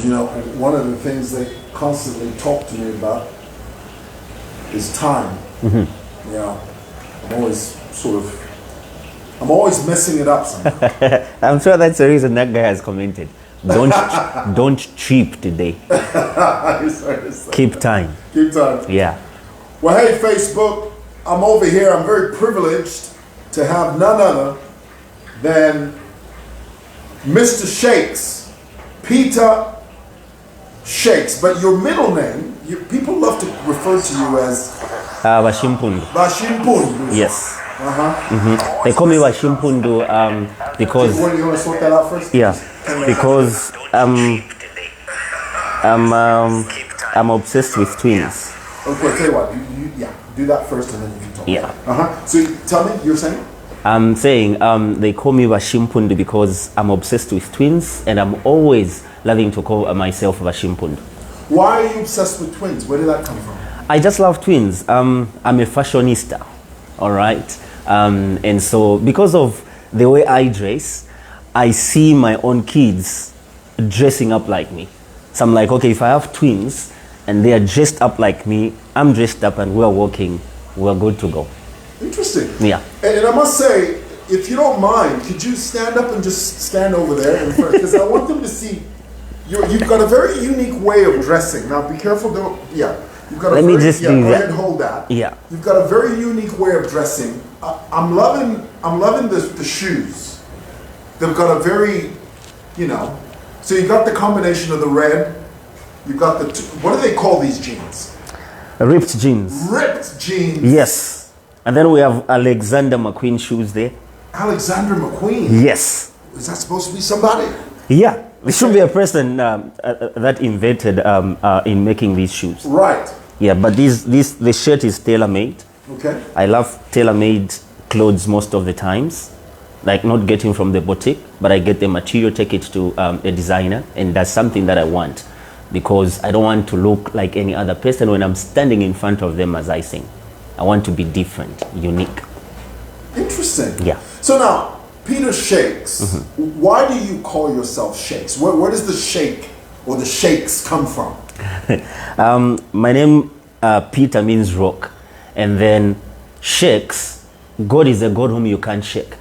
you know, one of the things they constantly talk to me about is time. You know, I'm always messing it up somehow. I'm sure that's the reason that guy has commented. Don't cheap today. Keep time. Keep time. Yeah. Well, hey, Facebook, I'm over here. I'm very privileged to have none other than Mr. Shakes, Peter Shakes. But your middle name, people love to refer to you as Washimpundu. Washimpundu. Yes. They call me Washimpundu because. You want to sort that out first? Yeah, because I'm obsessed with twins. Okay, tell you what, do that first and then you can talk. Yeah. So tell me, you're saying? I'm saying they call me Washimpundu because I'm obsessed with twins and I'm always loving to call myself Washimpundu. Why are you obsessed with twins? Where did that come from? I just love twins. I'm a fashionista, all right? And so because of the way I dress, I see my own kids dressing up like me. So I'm like, okay, if I have twins and they are dressed up like me, I'm dressed up and we're walking, we're good to go. Interesting. Yeah. And I must say, if you don't mind, could you stand up and just stand over there? Because I want them to see, you've got a very unique way of dressing. Now be careful, You've got Let me just do go that. ahead and hold that. Yeah. You've got a very unique way of dressing. I'm loving the shoes. They've got a very, so you've got the combination of the red. You've got what do they call these jeans? Ripped jeans. Ripped jeans. Yes. And then we have Alexander McQueen shoes there. Alexander McQueen? Yes. Is that supposed to be somebody? Yeah. There should be a person that invented in making these shoes. Right. Yeah, but the shirt is tailor-made. Okay. I love tailor-made clothes most of the times. Like not getting from the boutique, but I get the material, take it to a designer, and that's something that I want. Because I don't want to look like any other person when I'm standing in front of them as I sing. I want to be different, unique. Interesting. Yeah. So now, Peter Shakes, why do you call yourself Shakes? Where does the shake or the shakes come from? My name, Peter, means rock. And then Shakes, God is a God whom you can't shake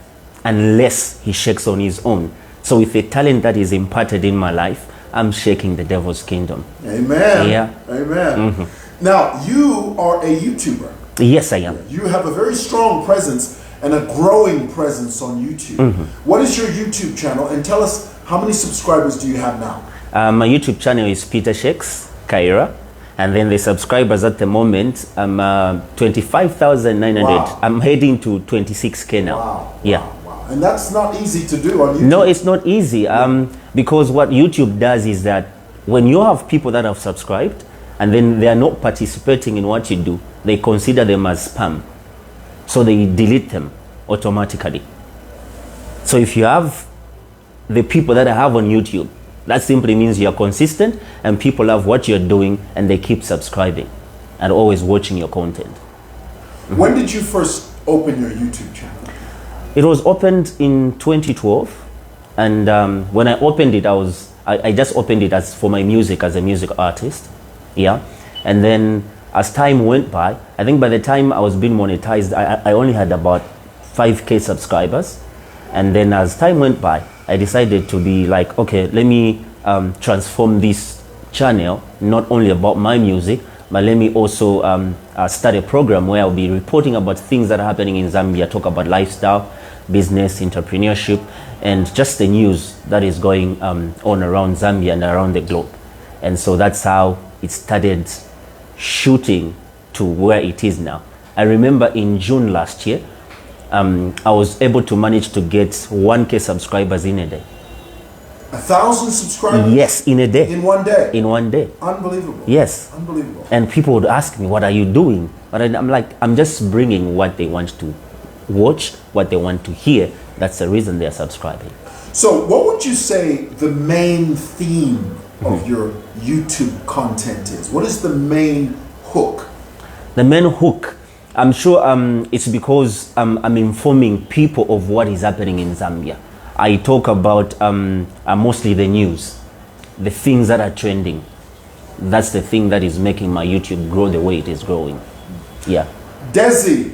unless he shakes on his own. So with the talent that is imparted in my life, I'm shaking the devil's kingdom. Amen. Yeah. Amen. Now, you are a YouTuber. Yes, I am. You have a very strong presence and a growing presence on YouTube. What is your YouTube channel? And tell us, how many subscribers do you have now? My YouTube channel is Peter Shakes, Kaira. And then the subscribers at the moment, I'm 25,900. Wow. I'm heading to 26K now. Wow. Yeah. Wow. And that's not easy to do on YouTube. No, it's not easy. Because what YouTube does is that when you have people that have subscribed and then they are not participating in what you do, they consider them as spam. So they delete them automatically. So if you have the people that I have on YouTube, that simply means you're consistent and people love what you're doing and they keep subscribing and always watching your content. When did you first open your YouTube channel? It was opened in 2012. And when I opened it, I just opened it as for my music as a music artist. Yeah. And then as time went by, I think by the time I was being monetized, I only had about 5K subscribers. And then as time went by, I decided to be like, okay, let me transform this channel, not only about my music, but let me also start a program where I'll be reporting about things that are happening in Zambia, talk about lifestyle, business, entrepreneurship, and just the news that is going on around Zambia and around the globe. And so that's how it started shooting to where it is now. I remember in June last year, I was able to manage to get 1K subscribers in a day. 1,000 subscribers? Yes, in a day. In one day? In one day. Unbelievable. Yes. Unbelievable. And people would ask me, what are you doing? But I'm like, I'm just bringing what they want to watch, what they want to hear. That's the reason they're subscribing. So what would you say the main theme of your YouTube content is? What is the main hook? The main hook, I'm sure it's because I'm informing people of what is happening in Zambia. I talk about mostly the news. the things that are trending. That's the thing that is making my YouTube grow the way it is growing. Yeah. Desi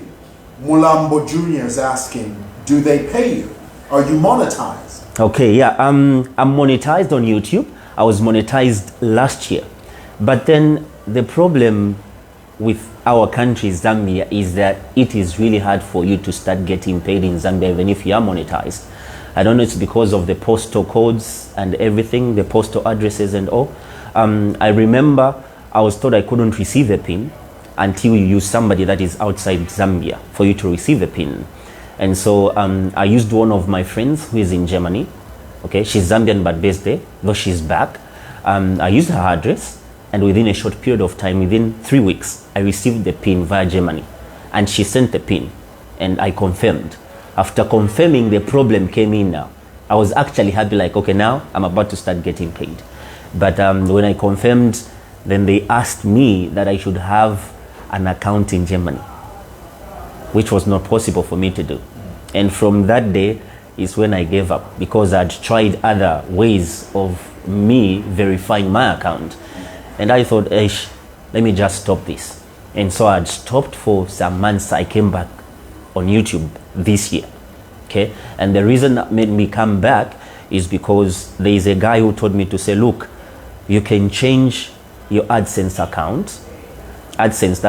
Mulambo Jr. is asking, do they pay you? Are you monetized? Okay, yeah. I'm monetized on YouTube. I was monetized last year. But then the problem with our country, Zambia, is that it is really hard for you to start getting paid in Zambia, even if you are monetized. I don't know, it's because of the postal codes and everything, the postal addresses and all. I remember I was told I couldn't receive a PIN until you use somebody that is outside Zambia for you to receive a PIN. And so I used one of my friends who is in Germany. Okay, she's Zambian but based there, though she's back. I used her address, and within a short period of time, within 3 weeks, I received the PIN via Germany. And she sent the PIN, and I confirmed. After confirming, the problem came in now. I was actually happy, like, okay, now I'm about to start getting paid. But when I confirmed, then they asked me that I should have an account in Germany, which was not possible for me to do. And from that day is when I gave up, because I'd tried other ways of me verifying my account. And I thought, let me just stop this. And so I'd stopped for some months. I came back on YouTube this year. Okay? And the reason that made me come back is because there is a guy who told me to say, look, you can change your AdSense account. AdSense,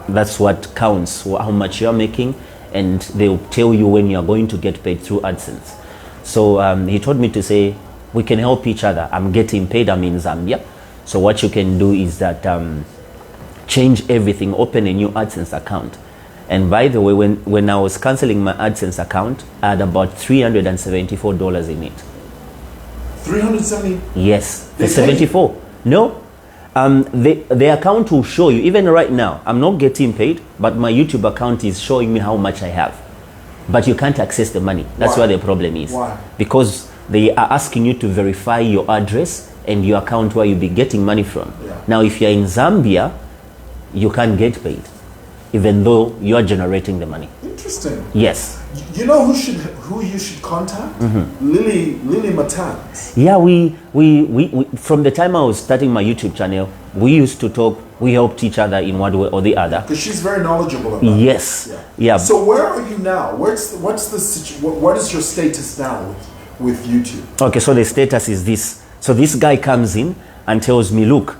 that's what counts how much you're making, and they'll tell you when you're going to get paid through AdSense. So he told me to say, we can help each other. I'm getting paid, I'm in Zambia. So what you can do is that change everything, open a new AdSense account. And by the way, when I was canceling my AdSense account, I had about $374 in it. 370? Yes, They the 74. No, the account will show you, even right now, I'm not getting paid, but my YouTube account is showing me how much I have. But you can't access the money. That's Why? where the problem is. Why? Because they are asking you to verify your address and your account where you'll be getting money from. Yeah. Now, if you're in Zambia, you can't get paid, even though you're generating the money. Interesting. Yes. You know who you should contact? Lily Matans. Yeah, we from the time I was starting my YouTube channel, we used to talk. We helped each other in one way or the other. Because she's very knowledgeable about Yes. it. Yeah. So where are you now? What is your status now with YouTube? Okay, so the status is this. So this guy comes in and tells me, look,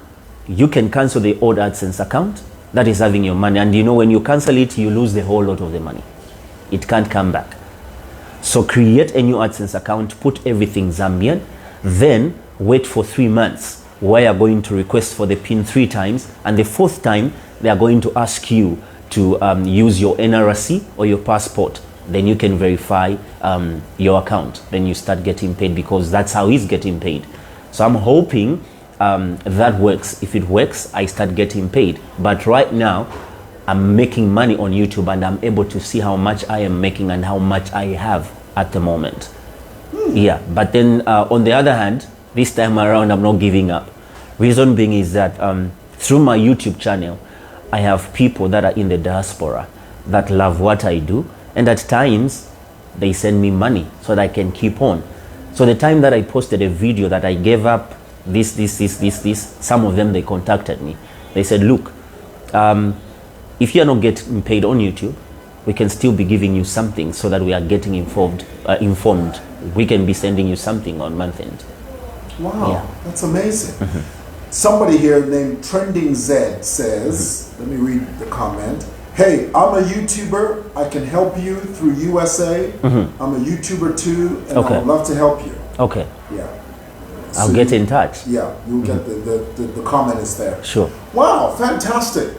you can cancel the old AdSense account that is having your money. And you know, when you cancel it, you lose the whole lot of the money. It can't come back. So create a new AdSense account, put everything Zambian, then wait for 3 months where you're going to request for the PIN 3 times. And the 4th time, they are going to ask you to use your NRC or your passport. Then you can verify your account. Then you start getting paid, because that's how he's getting paid. So I'm hoping that works. If it works, I start getting paid. But right now, I'm making money on YouTube, and I'm able to see how much I am making and how much I have at the moment. Yeah, but then on the other hand, this time around, I'm not giving up. Reason being is that through my YouTube channel, I have people that are in the diaspora that love what I do, and at times they send me money so that I can keep on. So the time that I posted a video that I gave up this, some of them, they contacted me. They said, look, if you're not getting paid on YouTube, we can still be giving you something so that we are getting informed. We can be sending you something on month end. Wow, Yeah. that's amazing. Somebody here named Trending Z says, let me read the comment. Hey, I'm a YouTuber. I can help you through USA. I'm a YouTuber too, and Okay. I would love to help you. Okay, Yeah. I'll So get in touch. Yeah, you'll get the comment is there. Sure. Wow, fantastic.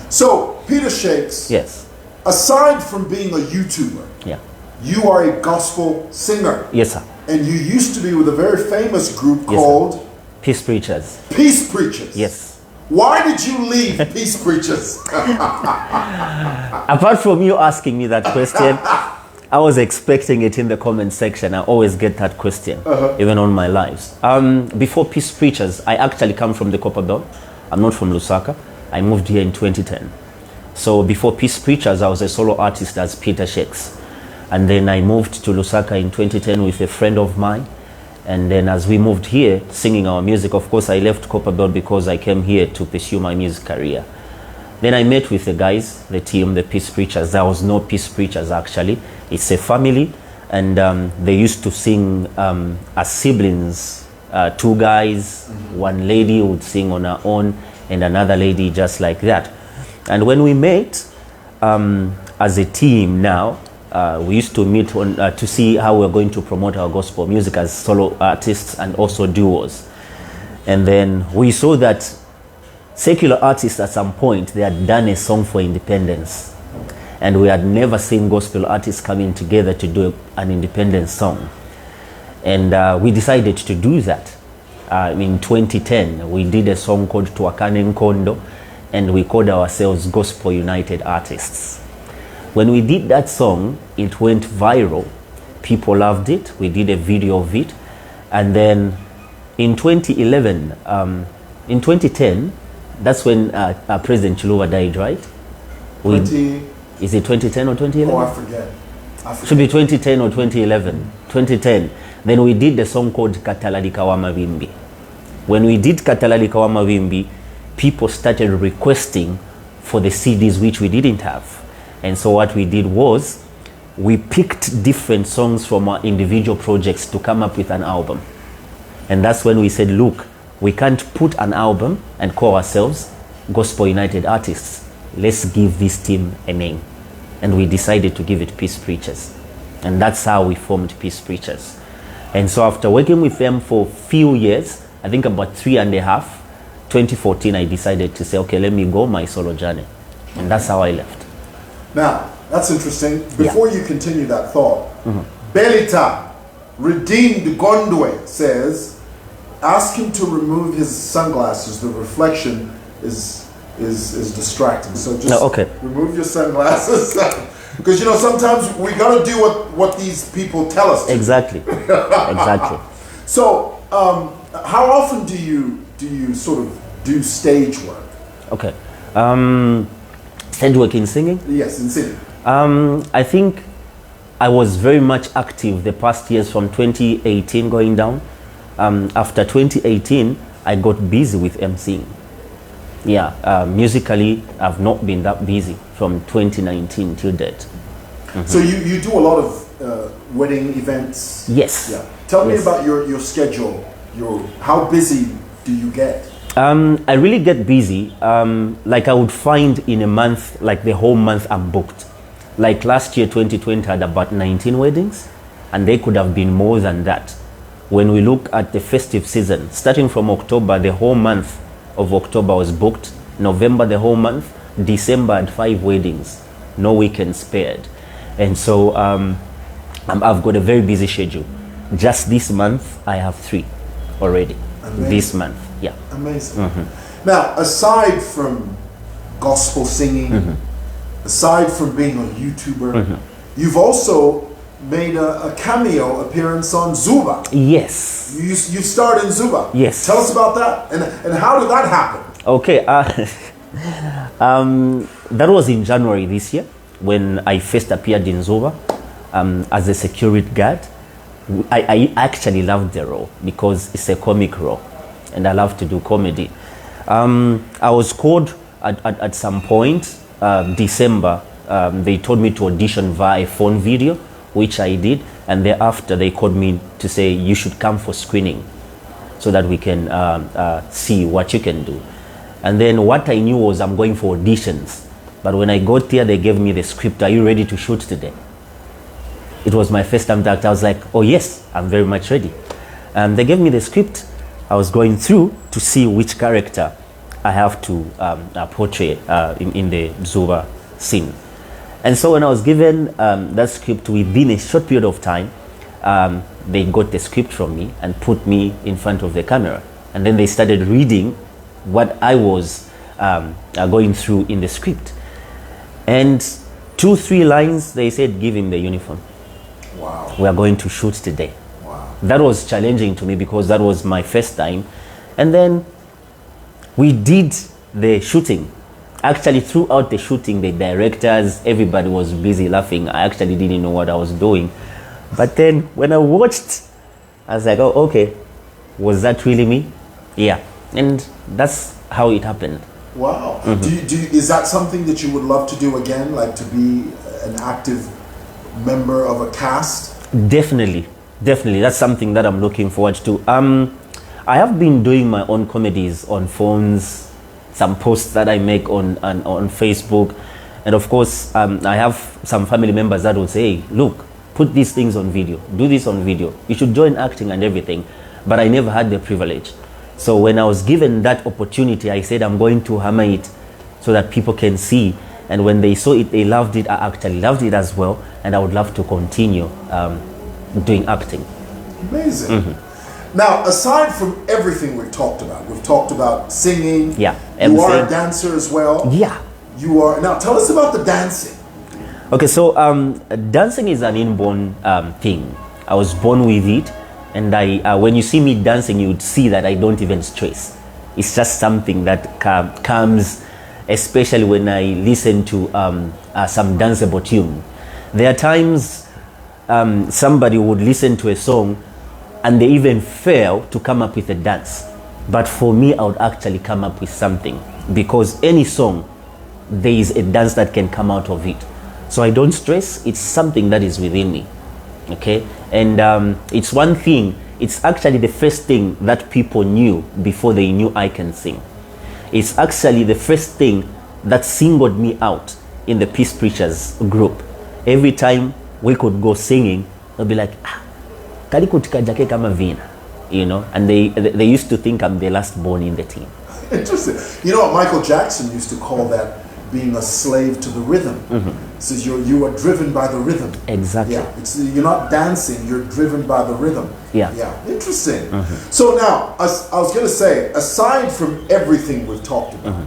So, Peter Shakes, Yes. aside from being a YouTuber, Yeah. you are a gospel singer. Yes, sir. And you used to be with a very famous group Yes, sir. called Peace Preachers. Peace Preachers. Yes. Why did you leave Peace Preachers? Apart from you asking me that question, I was expecting it in the comment section. I always get that question, even on my lives. Before Peace Preachers, I actually come from the Copper Belt. I'm not from Lusaka. I moved here in 2010. So before Peace Preachers, I was a solo artist as Peter Shakes. And then I moved to Lusaka in 2010 with a friend of mine. And then as we moved here, singing our music, of course, I left Copperbelt because I came here to pursue my music career. Then I met with the guys, the team, the Peace Preachers. There was no Peace Preachers, actually. It's a family, and they used to sing as siblings. Two guys, one lady would sing on her own, and another lady just like that. And when we met as a team now, we used to meet on, to see how we're going to promote our gospel music as solo artists and also duos. And then we saw that secular artists at some point, they had done a song for independence. And we had never seen gospel artists coming together to do an independence song. And we decided to do that. In 2010, we did a song called Tuakane Nkondo, and we called ourselves Gospel United Artists. When we did that song, it went viral. People loved it. We did a video of it. And then in 2011, in 2010, that's when President Chiluba died, right? Is it 2010 or 2011? Oh, I forget. Should be 2010 or 2011. 2010. Then we did the song called Katalali Kawama Wimbi. When we did Katalali Kawama Wimbi, people started requesting for the CDs which we didn't have. And so what we did was, we picked different songs from our individual projects to come up with an album. And that's when we said, look, we can't put an album and call ourselves Gospel United Artists. Let's give this team a name. And we decided to give it Peace Preachers. And that's how we formed Peace Preachers. And so after working with them for a few years, I think about 3.5, 2014, I decided to say, okay, let me go my solo journey. And that's how I left. Now, that's interesting. Before you continue that thought, Belita, Redeemed Gondwe says, ask him to remove his sunglasses. The reflection is distracting. So just remove your sunglasses. Because, you know, sometimes we got to do what these people tell us to. Exactly. Exactly. So, how often do you sort of do stage work? Okay. Stage work in singing? Yes, in singing. I think I was very much active the past years from 2018 going down. After 2018, I got busy with emceeing. Yeah, musically, I've not been that busy from 2019 till date. So you do a lot of wedding events? Yes. Yeah. Tell me about your schedule. How busy do you get? I really get busy. Like I would find in a month, like the whole month I'm booked. Like last year, 2020, I had about 19 weddings, and they could have been more than that. When we look at the festive season, starting from October, the whole month of October was booked. November, the whole month. December, I had 5 weddings, no weekend spared. And so I've got a very busy schedule. Just this month, I have 3 already. Amazing. This month, yeah. Amazing. Now, aside from gospel singing, aside from being a YouTuber, you've also made a cameo appearance on Zuba. Yes. You starred in Zuba. Yes. Tell us about that, and how did that happen? Okay. That was in January this year when I first appeared in Zuba as a security guard. I actually loved the role because it's a comic role, and I love to do comedy. I was called at some point, December. They told me to audition via a phone video, which I did, and thereafter they called me to say you should come for screening so that we can see what you can do. And then what I knew was I'm going for auditions, but when I got there they gave me the script. Are you ready to shoot today? It was my first time to act. I was like, oh yes, I'm very much ready. They gave me the script. I was going through to see which character I have to portray in the Zuba scene. And so when I was given that script, within a short period of time, they got the script from me and put me in front of the camera. And then they started reading what I was going through in the script. And 2-3 lines, they said, give him the uniform. Wow. We are going to shoot today. Wow. That was challenging to me because that was my first time. And then we did the shooting. Actually, throughout the shooting, the directors, everybody was busy laughing. I actually didn't know what I was doing. But then when I watched I was like, oh, okay. Was that really me? Yeah. And that's how it happened. Wow. Is that something that you would love to do again, like to be an active member of a cast? Definitely. That's something that I'm looking forward to. I have been doing my own comedies on phones, some posts that I make on Facebook, and of course, I have some family members that will say, hey, look, put these things on video, do this on video. You should join acting and everything. But I never had the privilege. So when I was given that opportunity, I said, I'm going to hammer it so that people can see. And when they saw it, they loved it. I actually loved it as well. And I would love to continue doing acting. Amazing. Now, aside from everything we've talked about singing. Yeah. You are a dancer as well. Yeah. You are. Now, tell us about the dancing. Okay, so dancing is an inborn thing. I was born with it. And when you see me dancing, you would see that I don't even stress. It's just something that comes, especially when I listen to some danceable tune. There are times somebody would listen to a song and they even fail to come up with a dance. But for me, I would actually come up with something, because any song, there is a dance that can come out of it. So I don't stress. It's something that is within me. Okay, and it's one thing. It's actually the first thing that people knew before they knew I can sing. It's actually the first thing that singled me out in the Peace Preachers group. Every time we could go singing, they'll be like, Kalikutika kama vina, you know, and they used to think I'm the last born in the team. Interesting. You know what Michael Jackson used to call that? Being a slave to the rhythm. Says you are driven by the rhythm. Exactly. Yeah. You're not dancing, you're driven by the rhythm. Yeah. Interesting. So now, I was going to say, aside from everything we've talked about,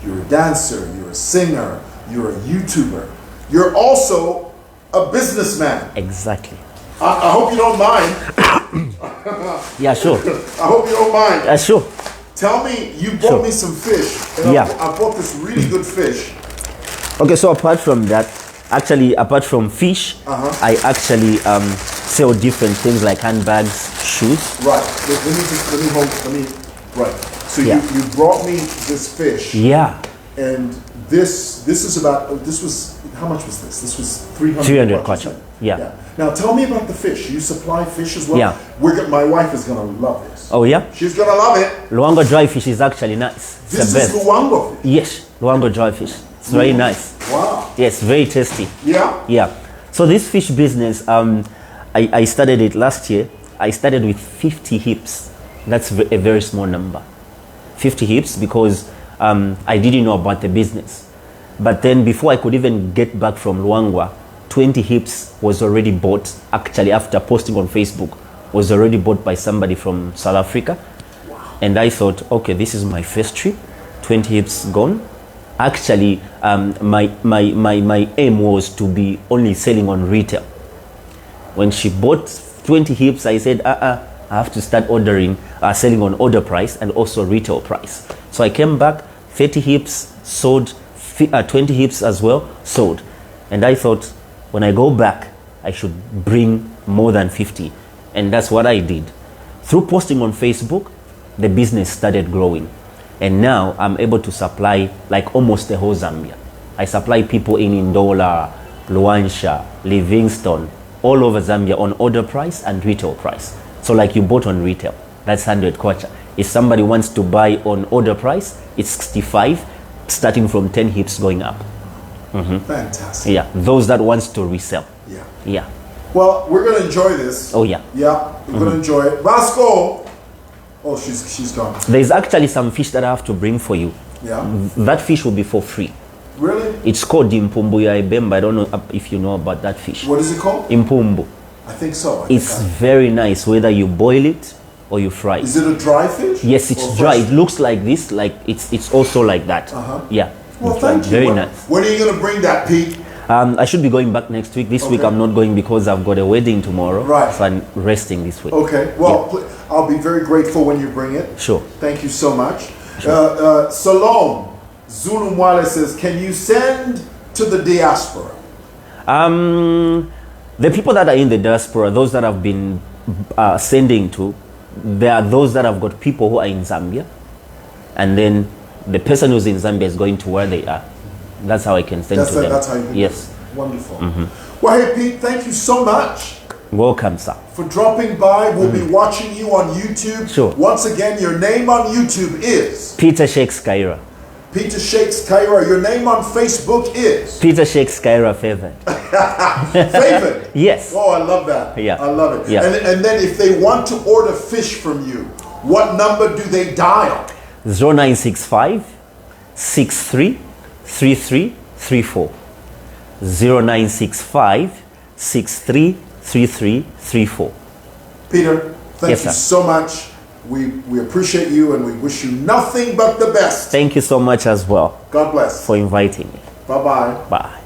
you're a dancer, you're a singer, you're a YouTuber, you're also a businessman. Exactly. I hope you don't mind. Yeah, sure. I hope you don't mind. Sure. Tell me, you bought me some fish. And Yeah. I bought this really good fish. Okay, so apart from that, apart from fish, I actually sell different things like handbags, shoes. Right. Right. So Yeah. you brought me this fish. Yeah. And this was, how much was this? This was 300 300 kwacha. kwacha. Yeah. Now tell me about the fish. You supply fish as well? Yeah. My wife is going to love this. Oh yeah? She's going to love it. Luango dry fish is actually nice. It's This the is best. Luango fish. Yes, Luango dry fish. It's very nice. Wow. Yes, very tasty. Yeah? Yeah. So this fish business, I started it last year. I started with 50 hips. That's a very small number. 50 hips, because I didn't know about the business. But then before I could even get back from Luangwa, 20 hips was already bought, actually after posting on Facebook, was already bought by somebody from South Africa. Wow. And I thought, okay, this is my first trip, 20 hips gone. Actually, my aim was to be only selling on retail. When she bought 20 hips, I said, I have to start ordering, selling on order price and also retail price. So I came back, 30 hips sold, 20 hips as well sold. And I thought, when I go back, I should bring more than 50. And that's what I did. Through posting on Facebook, the business started growing. And now I'm able to supply like almost the whole Zambia. I supply people in Ndola, Luansha, Livingstone, all over Zambia on order price and retail price. So like you bought on retail, that's 100 kwacha. If somebody wants to buy on order price, it's 65, starting from 10 hips going up. Fantastic. Yeah, those that wants to resell. Yeah. Yeah. Well, we're going to enjoy this. Oh yeah. Yeah, we're going to enjoy it. Vasco! Oh, she's gone. There's actually some fish that I have to bring for you. Yeah. That fish will be for free. Really? It's called Impumbu ya Ibemba. I don't know if you know about that fish. What is it called? Impumbu. I think so. It's very nice, whether you boil it or you fry it. Is it a dry fish? Yes, Or it's dry. fresh? It looks like this, like it's also like that. Yeah. Well, it's dry. thank you. Very When- nice. When are you going to bring that, Pete? I should be going back next week. This week Okay. I'm not going because I've got a wedding tomorrow. Right. So I'm resting this week. Okay. Well, I'll be very grateful when you bring it. Sure. Thank you so much. Salome Zulu Mwale says, can you send to the diaspora? The people that are in the diaspora, those that have been sending to, there are those that have got people who are in Zambia, and then the person who's in Zambia is going to where they are. That's how I can send to them. That's how you can do Yes. it. Wonderful. Well, hey, Pete, thank you so much Welcome, sir. for dropping by. We'll be watching you on YouTube. Sure. Once again, your name on YouTube is Peter Shakes Kaira. Peter Shakes Kaira. Your name on Facebook is Peter Shakes Kaira Favored. Favored. Yes. Oh, I love that. Yeah. I love it. Yeah. And then if they want to order fish from you, what number do they dial? 0965 63 33 34. 0965 63 33 34. Peter, thank Yes, you sir. so much. We appreciate you and we wish you nothing but the best. Thank you so much as well God bless. for inviting me. Bye-bye. Bye.